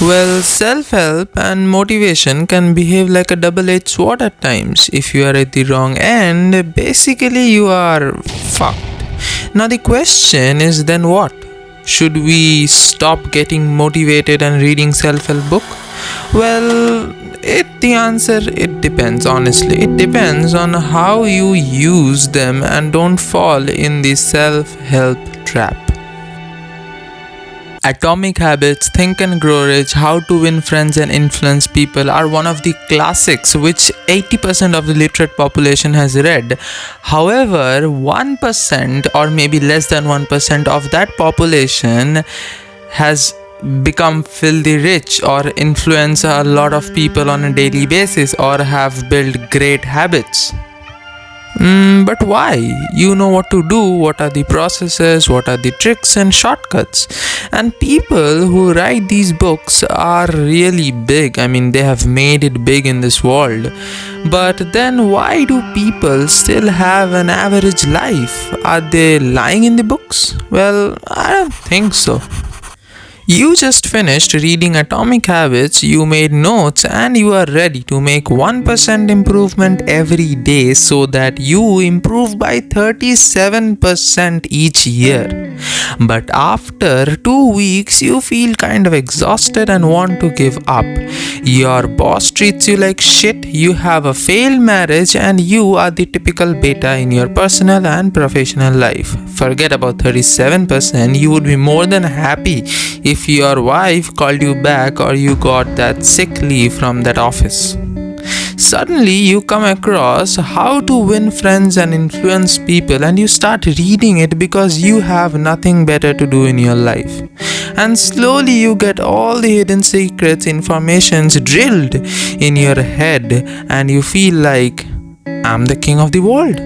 Well, self help and motivation can behave like a double edged sword at times. If you are at the wrong end, basically you are fucked. Now, the question is then what? Should we stop getting motivated and reading self help book? Well, the answer it depends honestly. It depends on how you use them and don't fall in the self help trap. Atomic Habits, Think and Grow Rich, How to Win Friends and Influence People are one of the classics which 80% of the literate population has read. However, 1% or maybe less than 1% of that population has become filthy rich or influence a lot of people on a daily basis or have built great habits. But why? You know what to do, what are the processes, what are the tricks and shortcuts. And people who write these books are really big. I mean, they have made it big in this world. But then why do people still have an average life? Are they lying in the books? Well, I don't think so. You just finished reading Atomic Habits, you made notes, and you are ready to make 1% improvement every day so that you improve by 37% each year. But after 2 weeks, you feel kind of exhausted and want to give up. Your boss treats you like shit, you have a failed marriage, and you are the typical beta in your personal and professional life. Forget about 37%, you would be more than happy if your wife called you back or you got that sick leave from that office. Suddenly you come across How to Win Friends and Influence People and you start reading it because you have nothing better to do in your life. And slowly you get all the hidden secrets, informations drilled in your head and you feel like, I'm the king of the world.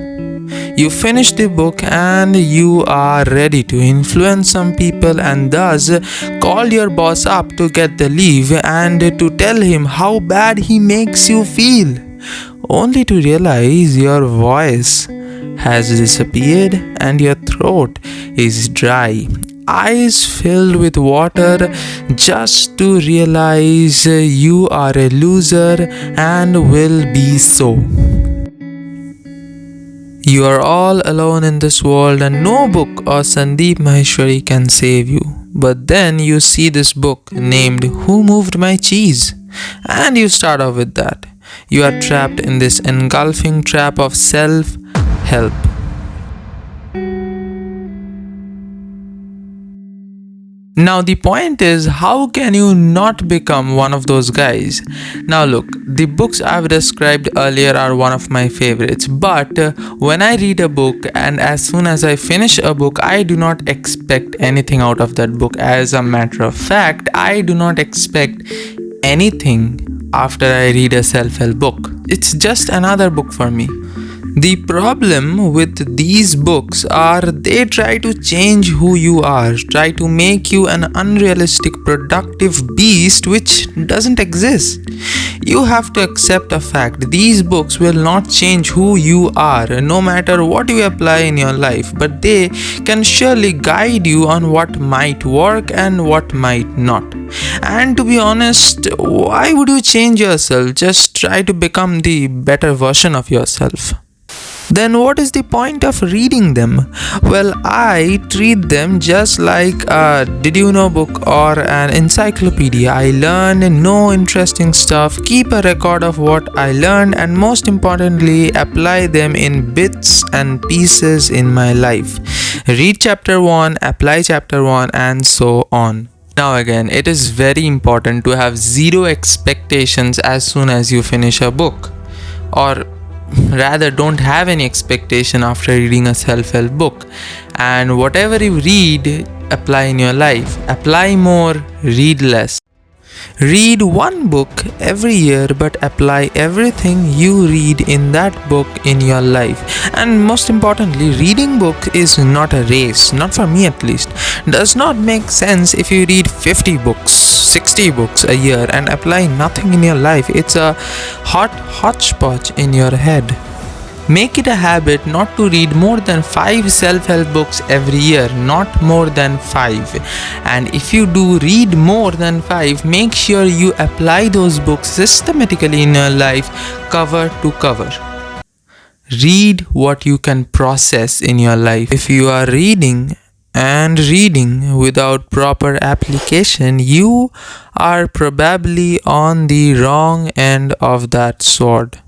You finish the book and you are ready to influence some people and thus call your boss up to get the leave and to tell him how bad he makes you feel, only to realize your voice has disappeared and your throat is dry, eyes filled with water, just to realize you are a loser and will be so. You are all alone in this world and no book or Sandeep Maheshwari can save you. But then you see this book named Who Moved My Cheese? And you start off with that. You are trapped in this engulfing trap of self-help. Now the point is, how can you not become one of those guys? Now look, the books I've described earlier are one of my favorites, but when I read a book and as soon as I finish a book, I do not expect anything out of that book. As a matter of fact, I do not expect anything after I read a self-help book. It's just another book for me. The problem with these books are they try to change who you are, try to make you an unrealistic productive beast which doesn't exist. You have to accept a fact. These books will not change who you are no matter what you apply in your life, but they can surely guide you on what might work and what might not. And to be honest, why would you change yourself? Just try to become the better version of yourself. Then what is the point of reading them? Well, I treat them just like a did you know book or an encyclopedia. I learn know interesting stuff, keep a record of what I learned, and most importantly, apply them in bits and pieces in my life. Read chapter 1, apply chapter 1, and so on. Now again, it is very important to have zero expectations as soon as you finish a book. Or rather, don't have any expectation after reading a self-help book, and whatever you read, apply in your life. Apply more, read less. Read one book every year, but apply everything you read in that book in your life. And most importantly, reading book is not a race, not for me at least. Does not make sense if you read 50 books, 60 books a year and apply nothing in your life. It's a hodgepodge in your head. Make it a habit not to read more than 5 self-help books every year, not more than 5. And if you do read more than 5, make sure you apply those books systematically in your life, cover to cover. Read what you can process in your life. If you are reading and reading without proper application, you are probably on the wrong end of that sword.